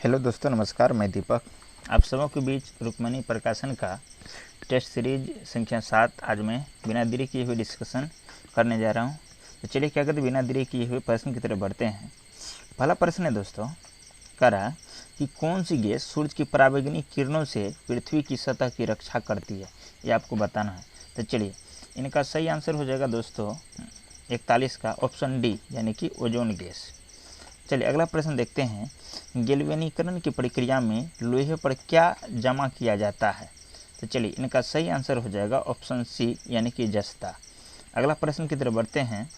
Hello दोस्तों, नमस्कार। मैं दीपक आप सबों के बीच रुक्मणी प्रकाशन का टेस्ट सीरीज संख्या 7 आज मैं बिना देरी किए हुए डिस्कशन करने जा रहा हूं। तो चलिए क्या कहते बिना देरी किए हुए प्रश्न की तरफ बढ़ते हैं। पहला प्रश्न है दोस्तों, करा कि कौन सी गैस सूरज की पराबैंगनी किरणों से पृथ्वी की सतह की रक्षा करती है, ये आपको बताना है। तो चलिए इनका सही आंसर हो जाएगा दोस्तों 41 का ऑप्शन डी, यानी कि ओजोन गैस। चलिए अगला प्रश्न देखते हैं, गैल्वेनीकरण की प्रक्रिया में लोहे पर क्या जमा किया जाता है। तो चलिए इनका सही आंसर हो जाएगा ऑप्शन सी, यानी कि जस्ता। अगला प्रश्न की तरफ बढ़ते हैं।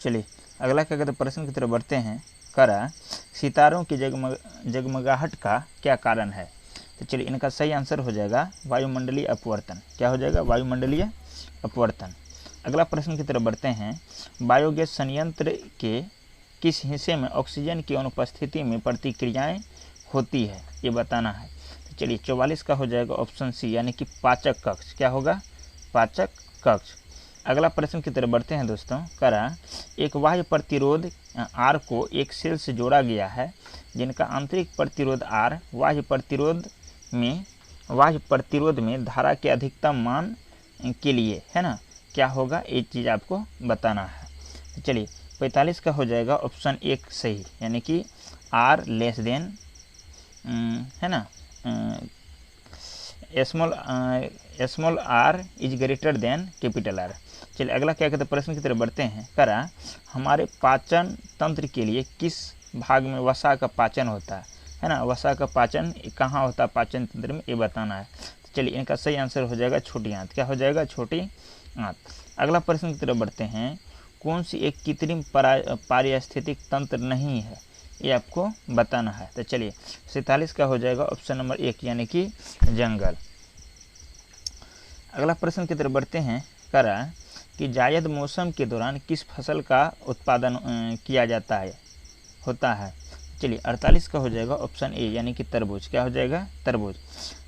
चलिए अगला क्या कहते प्रश्न की तरफ बढ़ते हैं, करा सितारों की जगमगाहट का क्या कारण है। तो चलिए इनका सही आंसर हो जाएगा वायुमंडलीय अपवर्तन। क्या हो जाएगा? वायुमंडलीय अपवर्तन। अगला प्रश्न की तरफ बढ़ते हैं, बायोगैस संयंत्र के किस हिस्से में ऑक्सीजन की अनुपस्थिति में प्रतिक्रियाएं होती है, ये बताना है। तो चलिए 44 का हो जाएगा ऑप्शन सी, यानी कि पाचक कक्ष। क्या होगा? पाचक कक्ष। अगला प्रश्न की तरफ बढ़ते हैं दोस्तों, करा एक बाह्य प्रतिरोध आर को एक सेल से जोड़ा गया है जिनका आंतरिक प्रतिरोध आर बाह्य प्रतिरोध में धारा के अधिकतम मान के लिए है ना, क्या होगा, ये चीज़ आपको बताना है। तो चलिए 45 का हो जाएगा ऑप्शन एक सही, यानी कि आर लेस देन है ना, small R is greater than capital R. चलिए अगला क्या कहते हैं प्रश्न की तरफ बढ़ते हैं, करा हमारे पाचन तंत्र के लिए किस भाग में वसा का पाचन होता है ना, वसा का पाचन कहाँ होता है पाचन तंत्र में, ये बताना है। तो चलिए इनका सही आंसर हो जाएगा छोटी आंत। क्या हो जाएगा? छोटी आंत। अगला प्रश्न की तरफ बढ़ते हैं, कौन सी एक कृत्रिम पारिस्थितिक तंत्र नहीं है, ये आपको बताना है। तो चलिए 47 का हो जाएगा ऑप्शन नंबर 1, यानी कि जंगल। अगला प्रश्न की तरफ बढ़ते हैं, करा कि जायद मौसम के दौरान किस फसल का उत्पादन किया जाता है होता है। चलिए 48 का हो जाएगा ऑप्शन ए, यानी कि तरबूज। क्या हो जाएगा? तरबूज।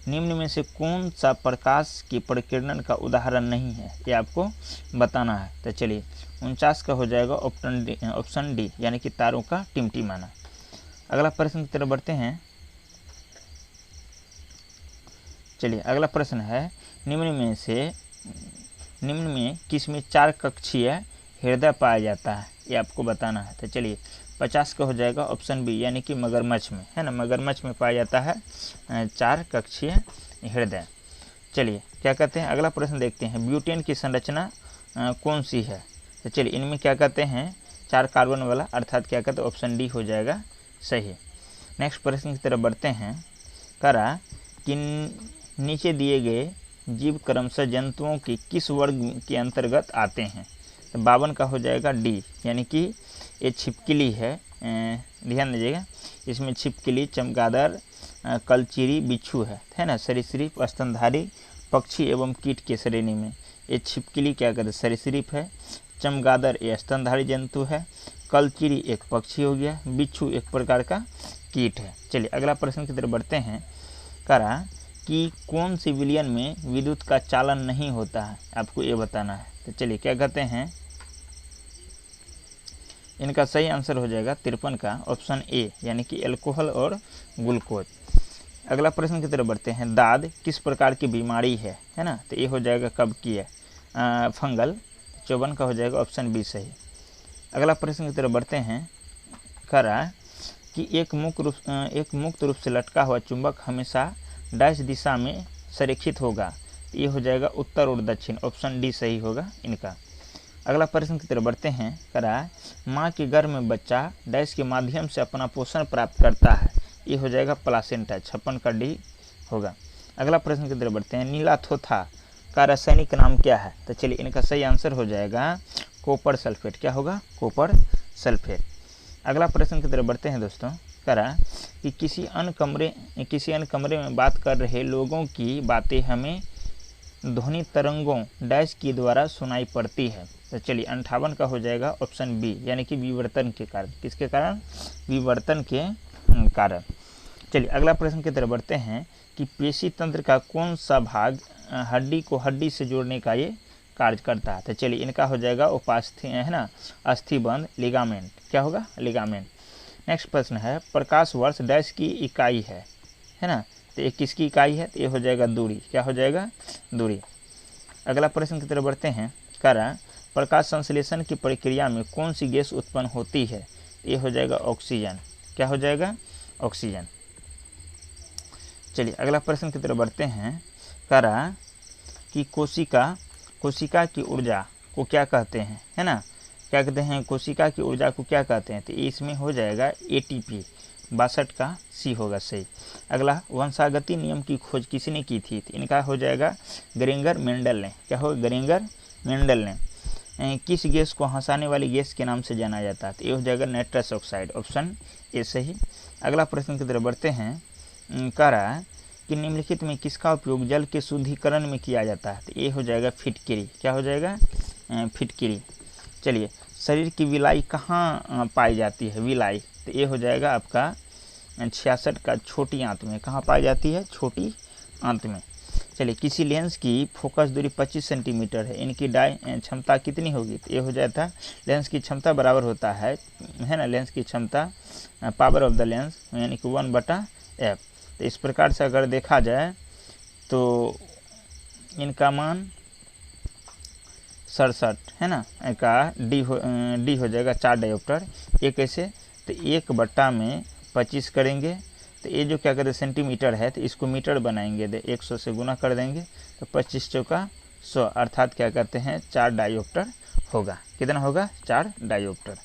निम्न में से कौन सा प्रकाश की प्रकीर्णन का उदाहरण नहीं है, ये आपको बताना है। तो चलिए 49 का हो जाएगा ऑप्शन डी, यानी कि तारों का टिमटिमाना। अगला प्रश्न की तरफ बढ़ते हैं। चलिए अगला प्रश्न है, निम्न में किस में 4 कक्षीय हृदय पाया जाता है, ये आपको बताना है। तो चलिए 50 का हो जाएगा ऑप्शन बी, यानी कि मगरमच्छ में है ना, मगरमच्छ में पाया जाता है 4 कक्षीय हृदय। चलिए क्या कहते हैं अगला प्रश्न देखते हैं, ब्यूटेन की संरचना कौन सी है। तो चलिए इनमें क्या कहते हैं 4 कार्बन वाला, अर्थात क्या कहते हैं ऑप्शन डी हो जाएगा सही। नेक्स्ट प्रश्न की तरफ बढ़ते हैं, करा कि नीचे दिए गए जीव क्रमशः जंतुओं के किस वर्ग के अंतर्गत आते हैं। तो 52 का हो जाएगा डी, यानी कि ये छिपकली है, ध्यान दीजिएगा, इसमें छिपकली, चमगादड़, कलचीरी, बिच्छू है ना, सरीसृप, स्तनधारी पक्षी एवं कीट के श्रेणी में ये छिपकली क्या कहते हैं सरीसृप है, चमगादड़ ये स्तनधारी जंतु है, कलचीरी एक पक्षी हो गया, बिच्छू एक प्रकार का कीट है। चलिए अगला प्रश्न की तरफ बढ़ते हैं, करा कि कौन सी विलयन में विद्युत का चालन नहीं होता है, आपको ये बताना है। तो चलिए क्या कहते हैं, इनका सही आंसर हो जाएगा 53 का ऑप्शन ए, यानी कि एल्कोहल और ग्लूकोज। अगला प्रश्न की तरफ बढ़ते हैं, दाद किस प्रकार की बीमारी है ना, तो ये हो जाएगा कब की है, फंगल। 54 का हो जाएगा ऑप्शन बी सही। अगला प्रश्न की तरफ बढ़ते हैं, करा कि एक मुक्त रूप से लटका हुआ चुंबक हमेशा डैश दिशा में संरेखित होगा, ये हो जाएगा उत्तर और दक्षिण, ऑप्शन डी सही होगा इनका। अगला प्रश्न की तरफ बढ़ते हैं, करा माँ के गर्भ में बच्चा डैश के माध्यम से अपना पोषण प्राप्त करता है, ये हो जाएगा प्लासेंटा, 56 का डी होगा। अगला प्रश्न की तरफ बढ़ते हैं, नीला थोथा का रासायनिक नाम क्या है। तो चलिए इनका सही आंसर हो जाएगा कॉपर सल्फेट। क्या होगा? Copper sulphate. अगला प्रश्न की तरफ बढ़ते हैं दोस्तों, करा कि किसी अन्य कमरे में बात कर रहे लोगों की बातें हमें ध्वनि तरंगों डैश के द्वारा सुनाई पड़ती है। तो चलिए 58 का हो जाएगा ऑप्शन बी, यानी कि विवर्तन के कारण। किसके कारण? विवर्तन के कारण। चलिए अगला प्रश्न की तरफ बढ़ते हैं कि पेशी तंत्र का कौन सा भाग हड्डी को हड्डी से जोड़ने का ये कार्य करता है। तो चलिए इनका हो जाएगा उपास्थि है ना, अस्थिबंध, लिगामेंट। क्या होगा? लिगामेंट। नेक्स्ट प्रश्न है प्रकाश वर्ष डैश की इकाई है ना, तो ये किसकी इकाई है? तो ये हो जाएगा दूरी। क्या हो जाएगा? दूरी। अगला प्रश्न की तरफ बढ़ते हैं, करा प्रकाश संश्लेषण की प्रक्रिया में कौन सी गैस उत्पन्न होती है? तो ये हो जाएगा ऑक्सीजन। क्या हो जाएगा? ऑक्सीजन। चलिए अगला प्रश्न की तरफ बढ़ते हैं, करा कि कोशिका की ऊर्जा को क्या कहते हैं, है ना, क्या कहते हैं? कोशिका की ऊर्जा को क्या कहते हैं? तो इसमें हो जाएगा एटीपी। 62 का सी होगा सही। अगला वंशागति नियम की खोज किसने की थी? तो इनका हो जाएगा गरेंगर मेंडल ने। क्या होगा? गरेंगर मेंडल ने। किस गैस को हंसाने वाली गैस के नाम से जाना जाता है? तो ये हो जाएगा नाइट्रस ऑक्साइड। ऑप्शन ए सही। अगला प्रश्न की तरफ बढ़ते हैं, करा कि निम्नलिखित में किसका उपयोग जल के शुद्धिकरण में किया जाता है? तो ये हो जाएगा फिटकिरी। क्या हो जाएगा? फिटकिरी। चलिए शरीर की विलाई कहाँ पाई जाती है? विलाई, तो ये हो जाएगा आपका 66 का छोटी आंत में। कहाँ पाई जाती है? छोटी आंत में। चलिए किसी लेंस की फोकस दूरी 25 सेंटीमीटर है, इनकी डाई क्षमता कितनी होगी? तो ये हो जाता है लेंस की क्षमता बराबर होता है ना, लेंस की क्षमता पावर ऑफ द लेंस यानी कि 1/f। तो इस प्रकार से अगर देखा जाए तो इनका मान 67 है ना, का डी हो जाएगा 4 डायोप्टर। ये कैसे? तो 1/25 करेंगे, तो ये जो क्या कहते हैं सेंटीमीटर है, तो इसको मीटर बनाएंगे, 100 से गुना कर देंगे, तो 25 चौका 100 अर्थात क्या कहते हैं 4 डायोप्टर होगा। कितना होगा? 4 डायोप्टर।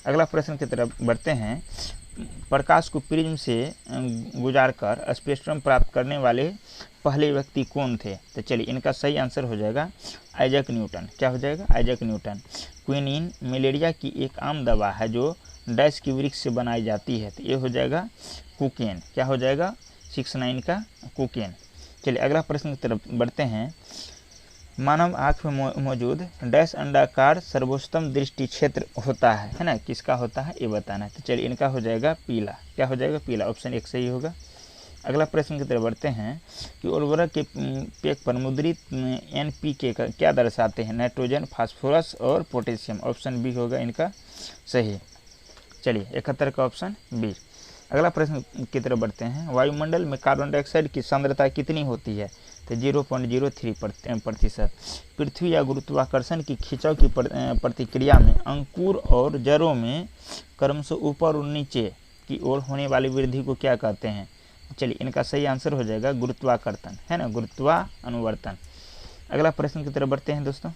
अगला प्रश्न की तरफ बढ़ते हैं, प्रकाश को प्रिज्म से गुजारकर स्पेक्ट्रम प्राप्त करने वाले पहले व्यक्ति कौन थे? तो चलिए इनका सही आंसर हो जाएगा आइजैक न्यूटन। क्या हो जाएगा? Isaac Newton. क्विनीन मलेरिया की एक आम दवा है जो डैश की वृक्ष से बनाई जाती है, तो ये हो जाएगा कोकेन। क्या हो जाएगा? 69 का कोकेन। चलिए अगला प्रश्न की तरफ बढ़ते हैं, मानव आँख में मौजूद डैश अंडाकार सर्वोत्तम दृष्टि क्षेत्र होता है ना, किसका होता है ये बताना है। तो चलिए इनका हो जाएगा पीला। क्या हो जाएगा? पीला। ऑप्शन 1 सही होगा। अगला प्रश्न की तरफ बढ़ते हैं कि उर्वरक के पेक पर मुद्रित NPK का क्या दर्शाते हैं? नाइट्रोजन, फास्फोरस और पोटेशियम। ऑप्शन बी होगा इनका सही। चलिए 71 का ऑप्शन बी। अगला प्रश्न की तरफ बढ़ते हैं, वायुमंडल में कार्बन डाइऑक्साइड की सांद्रता कितनी होती है? तो 0.03%। पृथ्वी या गुरुत्वाकर्षण की खिंचाव की प्रतिक्रिया में अंकुर और जड़ों में क्रमशः ऊपर और नीचे की ओर होने वाली वृद्धि को क्या कहते हैं? चलिए इनका सही आंसर हो जाएगा गुरुत्वाकर्षण, है ना, गुरुत्वानुवर्तन। अगला प्रश्न की तरफ बढ़ते हैं दोस्तों,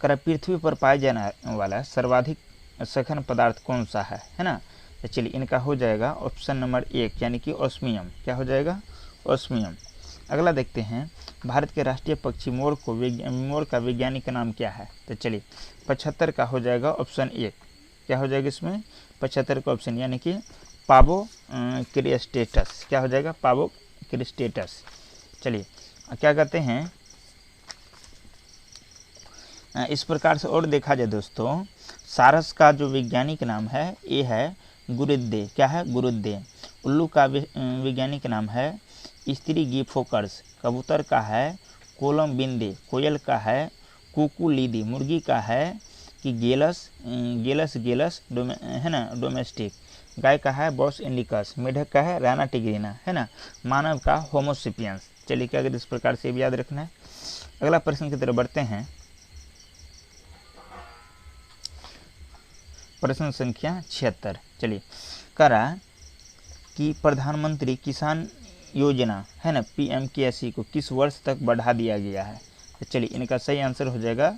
पृथ्वी पर पाया जाने वाला सर्वाधिक सघन पदार्थ कौन सा है ना? तो चलिए इनका हो जाएगा ऑप्शन नंबर 1 यानी कि ऑस्मियम। क्या हो जाएगा? ऑस्मियम। अगला देखते हैं, भारत के राष्ट्रीय पक्षी मोर का वैज्ञानिक नाम क्या है? तो चलिए 75 का हो जाएगा ऑप्शन 1। क्या हो जाएगा इसमें? 75 का ऑप्शन यानी कि पाबो क्रिस्टेटस। क्या हो जाएगा? पाबो क्रिस्टेटस। चलिए क्या कहते हैं, इस प्रकार से और देखा जाए दोस्तों, सारस का जो वैज्ञानिक नाम है ये है गुरुद्दे। क्या है? गुरुद्दे। उल्लू का वैज्ञानिक नाम है स्त्रीगिफोकर्स। कबूतर का है कोलम्बिंदे। कोयल का है कुकुलिदी। मुर्गी का है कि गेलस है ना, डोमेस्टिक। गाय का है बॉस इंडिकस। मेढक का है राना टिग्रिना, है ना। मानव का होमोसिपियंस। चलिए क्या इस प्रकार से भी याद रखना है। अगला प्रश्न की तरफ बढ़ते हैं, प्रश्न संख्या 76। चलिए करा कि प्रधानमंत्री किसान योजना है ना, PMKSE को किस वर्ष तक बढ़ा दिया गया है? तो चलिए इनका सही आंसर हो जाएगा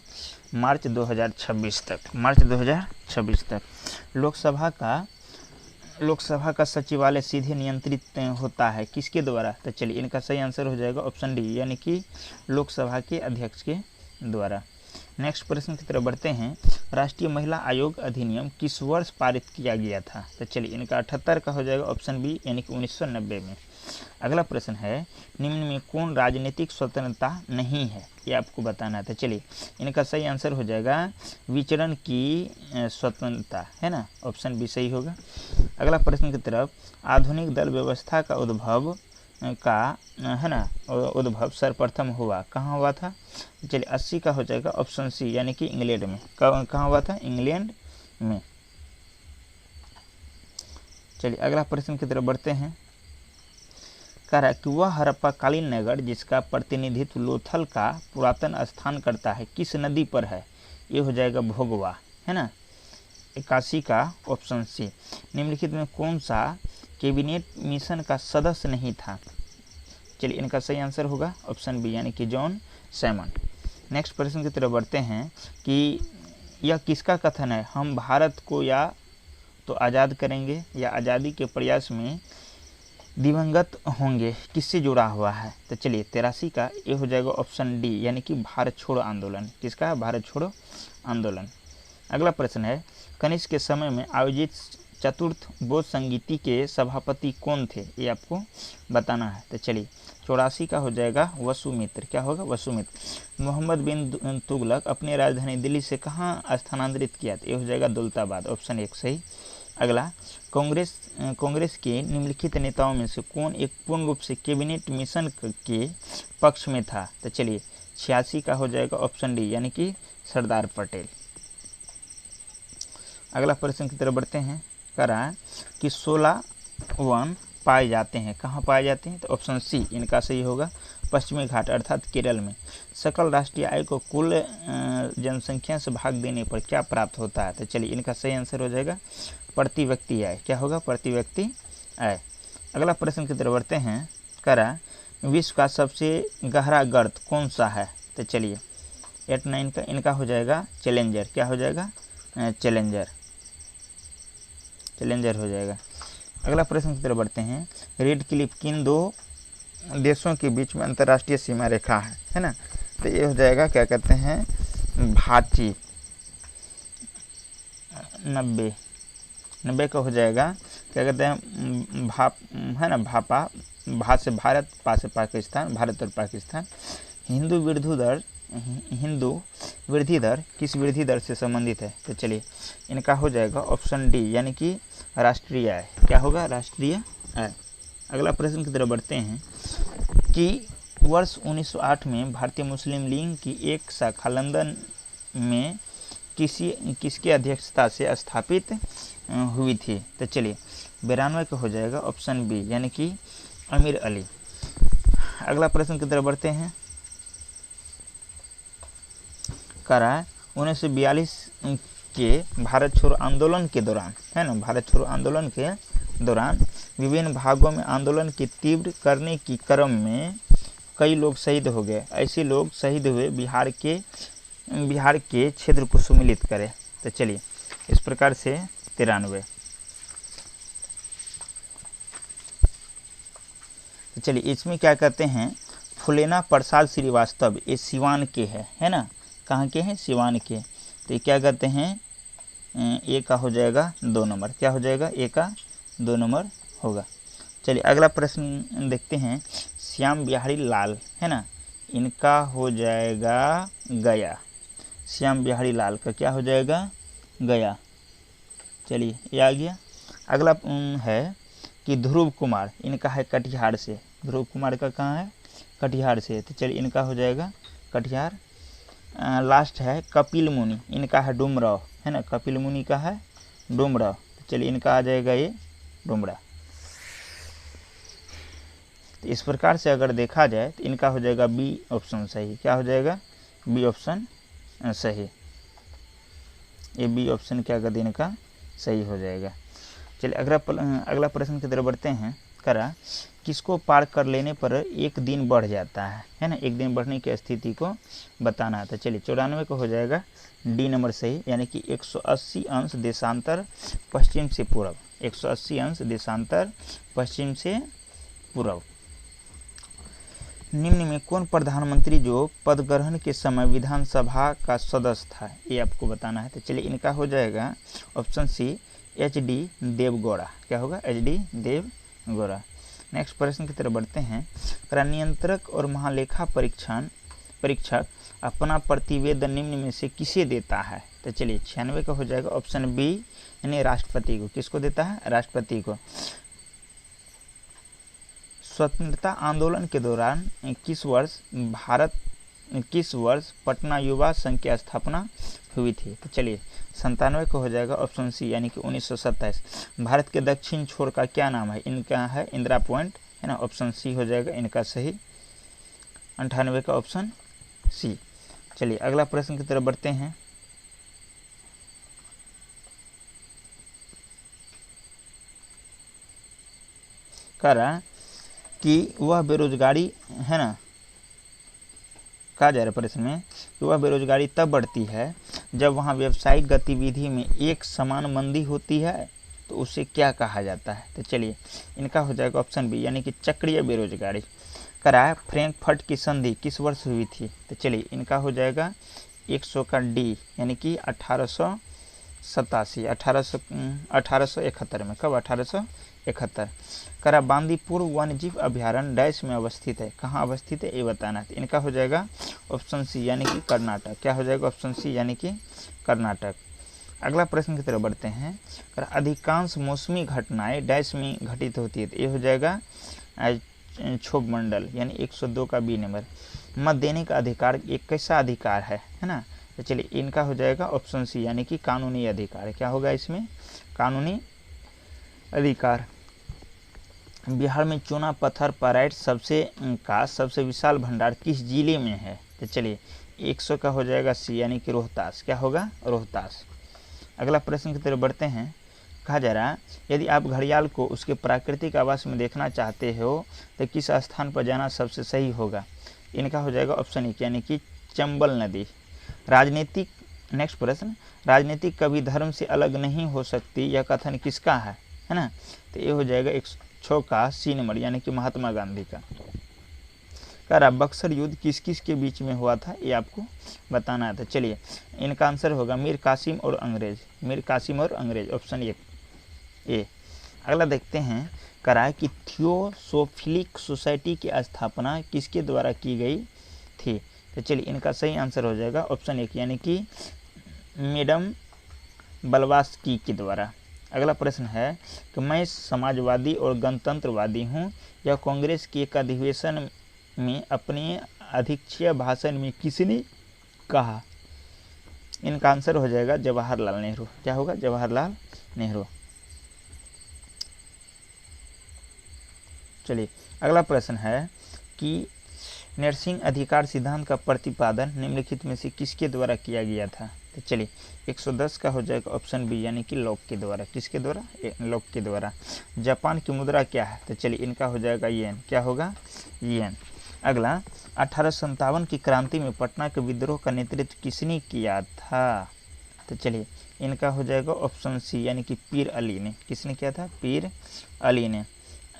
मार्च 2026 तक। मार्च 2026 तक। लोकसभा का सचिवालय सीधे नियंत्रित होता है किसके द्वारा? तो चलिए इनका सही आंसर हो जाएगा ऑप्शन डी यानी कि लोकसभा के अध्यक्ष के द्वारा। नेक्स्ट प्रश्न की तरफ बढ़ते हैं, राष्ट्रीय महिला आयोग अधिनियम किस वर्ष पारित किया गया था? तो चलिए इनका 78 का हो जाएगा ऑप्शन बी यानी कि 1990 में। अगला प्रश्न है, निम्न में कौन राजनीतिक स्वतंत्रता नहीं है, ये आपको बताना है। तो चलिए इनका सही आंसर हो जाएगा विचरण की स्वतंत्रता, है ना, ऑप्शन बी सही होगा। अगला प्रश्न की तरफ, आधुनिक दल व्यवस्था का उद्भव है ना, उद्भव सर्वप्रथम हुआ कहाँ हुआ था। चलिए 80 का हो जाएगा ऑप्शन सी, यानी कि इंग्लैंड में। कहाँ हुआ था, इंग्लैंड में। चलिए अगला प्रश्न की तरफ बढ़ते हैं। कह रहा है कि वह हड़प्पा कालीन नगर जिसका प्रतिनिधित्व लोथल का पुरातन स्थान करता है किस नदी पर है, ये हो जाएगा भोगवा, है ना। 81 का ऑप्शन सी। निम्नलिखित में कौन सा कैबिनेट मिशन का सदस्य नहीं था। चलिए इनका सही आंसर होगा ऑप्शन बी, यानी कि जॉन सैमन। नेक्स्ट प्रश्न की तरफ बढ़ते हैं कि यह किसका कथन है, हम भारत को या तो आज़ाद करेंगे या आज़ादी के प्रयास में दिवंगत होंगे, किससे जुड़ा हुआ है। तो चलिए 83 का ये हो जाएगा ऑप्शन डी, यानी कि भारत छोड़ो आंदोलन। किसका है, भारत छोड़ो आंदोलन। अगला प्रश्न है, कनिष्क के समय में आयोजित चतुर्थ बोध संगीति के सभापति कौन थे, ये आपको बताना है। तो चलिए 84 का हो जाएगा वसुमित्र। क्या होगा, वसुमित्र। मोहम्मद बिन तुगलक अपनी राजधानी दिल्ली से कहाँ स्थानांतरित किया, तो ये हो जाएगा दौलताबाद, ऑप्शन 1 सही। अगला, कांग्रेस के निम्नलिखित नेताओं में से कौन एक पूर्ण रूप से कैबिनेट मिशन के पक्ष में था। तो चलिए 86 का हो जाएगा ऑप्शन डी, यानी कि सरदार पटेल। अगला प्रश्न की तरफ बढ़ते हैं। कह रहा है कि 16 वन पाए जाते हैं, कहाँ पाए जाते हैं, तो ऑप्शन सी इनका सही होगा, पश्चिमी घाट अर्थात केरल में। सकल राष्ट्रीय आय को कुल जनसंख्या से भाग देने पर क्या प्राप्त होता है। तो चलिए इनका सही आंसर हो जाएगा प्रति व्यक्ति आय। क्या होगा, प्रति व्यक्ति आय। अगला प्रश्न की तरफ बढ़ते हैं। कह रहा है विश्व का सबसे गहरा गर्त कौन सा है। तो चलिए 89 का इनका हो जाएगा चैलेंजर। क्या हो जाएगा, चैलेंजर हो जाएगा। अगला प्रश्न की तरफ बढ़ते हैं। रेड क्लिफ किन दो देशों के बीच में अंतर्राष्ट्रीय सीमा रेखा है ना। तो ये हो जाएगा, क्या कहते हैं, भाची। 90 का हो जाएगा, क्या कहते हैं, भाप, है ना, भापा। भा से भारत, पा से पाकिस्तान, भारत और पाकिस्तान। हिंदू वृद्धि दर किस वृद्धि दर से संबंधित है। तो चलिए इनका हो जाएगा ऑप्शन डी, यानी कि राष्ट्रीय आय। क्या होगा, राष्ट्रीय आय। अगला प्रश्न की तरफ बढ़ते हैं कि वर्ष 1908 में भारतीय मुस्लिम लीग की एक शाखा लंदन में किसकी अध्यक्षता से स्थापित हुई थी। तो चलिए 92 का हो जाएगा ऑप्शन बी, यानी कि अमीर अली। अगला प्रश्न की तरफ बढ़ते हैं। कह रहा है 1942 के भारत छोड़ो आंदोलन के दौरान, है ना, भारत छोड़ो आंदोलन के दौरान विभिन्न भागों में आंदोलन की तीव्र करने की क्रम में कई लोग शहीद हो गए। ऐसे लोग शहीद हुए बिहार के क्षेत्र को सम्मिलित करें। तो चलिए इस प्रकार से 93। तो चलिए इसमें क्या कहते हैं, फुलेना प्रसाद श्रीवास्तव, ये सिवान के है ना, कहाँ के हैं, सिवान के। तो ये क्या कहते हैं, ए का हो जाएगा 2 नंबर। क्या हो जाएगा, ए का 2 नंबर होगा। चलिए अगला प्रश्न देखते हैं। श्याम बिहारी लाल, है ना, इनका हो जाएगा गया। श्याम बिहारी लाल का क्या हो जाएगा, गया। चलिए ये आ गया। अगला है कि ध्रुव कुमार, इनका है कटिहार से। ध्रुव कुमार का कहाँ है, कटिहार से। तो चलिए इनका हो जाएगा कटिहार। लास्ट है कपिल मुनि, इनका है डुमराव, है ना, कपिल मुनि का है डुमराव। तो चलिए इनका आ जाएगा ये डुमरा। तो इस प्रकार से अगर देखा जाए तो इनका हो जाएगा बी ऑप्शन सही। क्या हो जाएगा, बी ऑप्शन सही। ये बी ऑप्शन क्या कर देने का सही हो जाएगा। चलिए अगला प्रश्न की तरफ बढ़ते हैं। करा किसको पार कर लेने पर एक दिन बढ़ जाता है ना, एक दिन बढ़ने की स्थिति को बताना है। तो चलिए 94 को हो जाएगा डी नंबर सही, यानी कि 180 अंश देशांतर पश्चिम से पूर्व। 180 अंश देशांतर पश्चिम से पूर्व। निम्न में कौन प्रधानमंत्री जो पद ग्रहण के समय विधानसभा का सदस्य था, ये आपको बताना है। तो चलिए इनका हो जाएगा option C, H D Deve Gowda. क्या होगा, एच डी देवगौड़ा। नेक्स्ट प्रश्न की तरफ बढ़ते हैं। नियंत्रक और महालेखा परीक्षक अपना प्रतिवेदन निम्न में से किसे देता है? तो चलिए 96 का हो जाएगा ऑप्शन बी यानी राष्ट्रपति को। किसको देता है? राष्ट्रपति को। स्वतंत्रता आंदोलन के दौरान किस वर्ष पटना युवा संघ की स्थापना हुई थी? तो चलिए 97 को हो जाएगा ऑप्शन सी यानी कि 1927। भारत के दक्षिण छोर का क्या नाम है? इनका है इंदिरा पॉइंट, है ना, ऑप्शन सी हो जाएगा इनका सही। 98 का ऑप्शन सी। चलिए अगला प्रश्न की तरफ बढ़ते हैं। कह रहा कि वह बेरोजगारी, है ना, कहा जा रहा है प्रश्न में कि वह बेरोजगारी तब बढ़ती है जब वहाँ व्यावसायिक गतिविधि में एक समान मंदी होती है, तो उसे क्या कहा जाता है? तो चलिए इनका हो जाएगा ऑप्शन बी यानी कि चक्रीय बेरोजगारी। कराया फ्रैंकफर्ट की संधि किस वर्ष हुई थी? तो चलिए इनका हो जाएगा 100 का डी यानी कि 1871 में। कब? 1871। करा बांदीपुर वन्यजीव अभ्यारण्य डैश में अवस्थित है। कहाँ अवस्थित है ये बताना है। इनका हो जाएगा ऑप्शन सी यानी कि कर्नाटक। क्या हो जाएगा? ऑप्शन सी यानी कि कर्नाटक। अगला प्रश्न की तरफ बढ़ते हैं। अधिकांश मौसमी घटनाएं डैश में घटित होती है, तो ये हो जाएगा क्षोभ मंडल यानी 102 का बी नंबर। मत देने का अधिकार एक कैसा अधिकार है ना? तो चलिए इनका हो जाएगा ऑप्शन सी यानी कि कानूनी अधिकार। क्या होगा इसमें? कानूनी अधिकार। बिहार में चूना पत्थर पैराइट सबसे विशाल भंडार किस जिले में है? तो चलिए 100 का हो जाएगा सी यानी कि रोहतास। क्या होगा? रोहतास। अगला प्रश्न की तरफ बढ़ते हैं। कहा जा रहा है यदि आप घड़ियाल को उसके प्राकृतिक आवास में देखना चाहते हो तो किस स्थान पर जाना सबसे सही होगा? इनका हो जाएगा ऑप्शन ए यानी कि चंबल नदी। राजनीतिक, नेक्स्ट प्रश्न, राजनीतिक कभी धर्म से अलग नहीं हो सकती, यह कथन किसका है ना? तो ये हो जाएगा 106 का सी नंबर यानी कि महात्मा गांधी का। कह रहा बक्सर युद्ध किस किस के बीच में हुआ था, ये आपको बताना है। तो चलिए इनका आंसर होगा मीर कासिम और अंग्रेज। मीर कासिम और अंग्रेज, ऑप्शन ए। अगला देखते हैं। कह रहा है कि थियोसोफिलिक सोसाइटी की स्थापना किसके द्वारा की गई थी? तो चलिए इनका सही आंसर हो जाएगा ऑप्शन ए यानी कि मैडम ब्लवात्स्की के द्वारा। अगला प्रश्न है कि मैं समाजवादी और गणतंत्रवादी हूँ, यह कांग्रेस के एक अधिवेशन में अपने अध्यक्षीय भाषण में किसने कहा? इनका आंसर हो जाएगा जवाहरलाल नेहरू। क्या होगा? जवाहरलाल नेहरू। चलिए अगला प्रश्न है कि नरसिंह अधिकार सिद्धांत का प्रतिपादन निम्नलिखित में से किसके द्वारा किया गया था? तो चलिए 110 का हो जाएगा ऑप्शन बी यानी कि लॉक के द्वारा। किसके द्वारा? लॉक के द्वारा। जापान की मुद्रा क्या है? तो चलिए इनका हो जाएगा येन। क्या होगा? येन। अगला 1857 की क्रांति में पटना के विद्रोह का नेतृत्व किसने किया था? तो चलिए इनका हो जाएगा ऑप्शन सी यानी कि पीर अली ने। किसने किया था? पीर अली ने।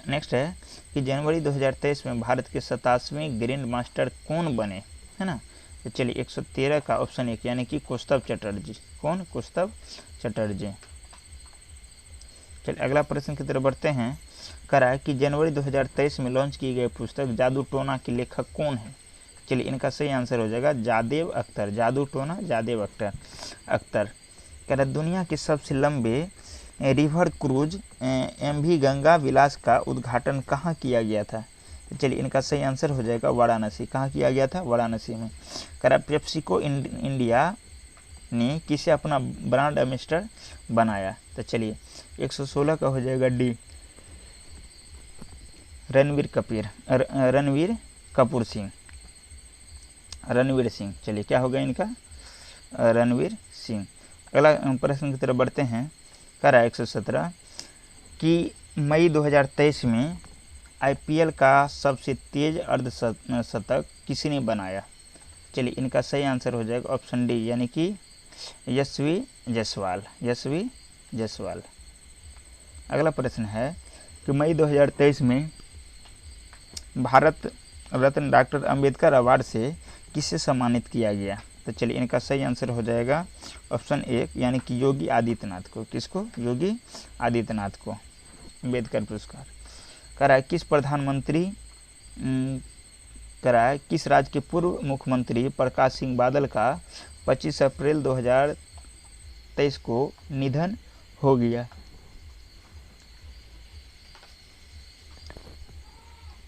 नेक्स्ट है कि जनवरी 2023 में भारत के 27वें ग्रैंड मास्टर कौन बने, है ना? तो चलिए 113 का ऑप्शन एक यानी कि कौस्तभ चटर्जी। कौन? कौस्तभ चटर्जी। चलिए अगला प्रश्न की तरफ बढ़ते हैं। कह रहा है कि जनवरी 2023 में लॉन्च की गई पुस्तक जादू टोना के लेखक कौन है? चलिए इनका सही आंसर हो जाएगा जादेव अख्तर। जादू टोना जादेव अख्तर। कह रहा है दुनिया के सबसे लंबे रिवर क्रूज MV गंगा विलास का उद्घाटन कहाँ किया गया था? चलिए इनका सही आंसर हो जाएगा वाराणसी। कहाँ किया गया था? वाराणसी में। कह रहा पेप्सिको इंडिया ने किसे अपना ब्रांड एम्बेसडर बनाया? तो चलिए 116 का हो जाएगा डी रणवीर सिंह। चलिए क्या होगा इनका? रणवीर सिंह। अगला प्रश्न की तरफ बढ़ते हैं। कह रहा है 117 कि मई 2023 में IPL का सबसे तेज अर्धशतक किसने बनाया? चलिए इनका सही आंसर हो जाएगा ऑप्शन डी यानी कि यशस्वी जायसवाल। अगला प्रश्न है कि मई 2023 में भारत रत्न डॉक्टर अंबेडकर अवार्ड से किसे सम्मानित किया गया? तो चलिए इनका सही आंसर हो जाएगा ऑप्शन ए यानी कि योगी आदित्यनाथ को। किसको? योगी आदित्यनाथ को अम्बेडकर पुरस्कार। कह रहा है किस प्रधानमंत्री कह रहा है किस राज्य के पूर्व मुख्यमंत्री प्रकाश सिंह बादल का 25 अप्रैल 2023 को निधन हो गया।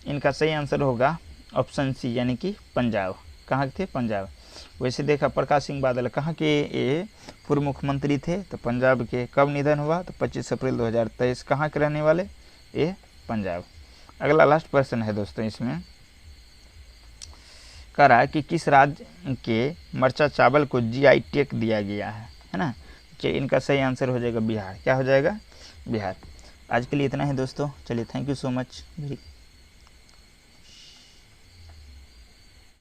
इनका सही आंसर होगा ऑप्शन सी यानी कि पंजाब। कहाँ थे? पंजाब। वैसे देखा प्रकाश सिंह बादल कहाँ के ये पूर्व मुख्यमंत्री थे? तो पंजाब के। कब निधन हुआ? तो 25 अप्रैल 2023। कहाँ के रहने वाले? ये पंजाब। अगला लास्ट प्रश्न है दोस्तों, इसमें कह रहा है कि किस राज्य के मरचा चावल को जीआई टैग दिया गया है ना? चलिए इनका सही आंसर हो जाएगा बिहार। क्या हो जाएगा? बिहार। आज के लिए इतना ही दोस्तों। चलिए थैंक यू सो मच।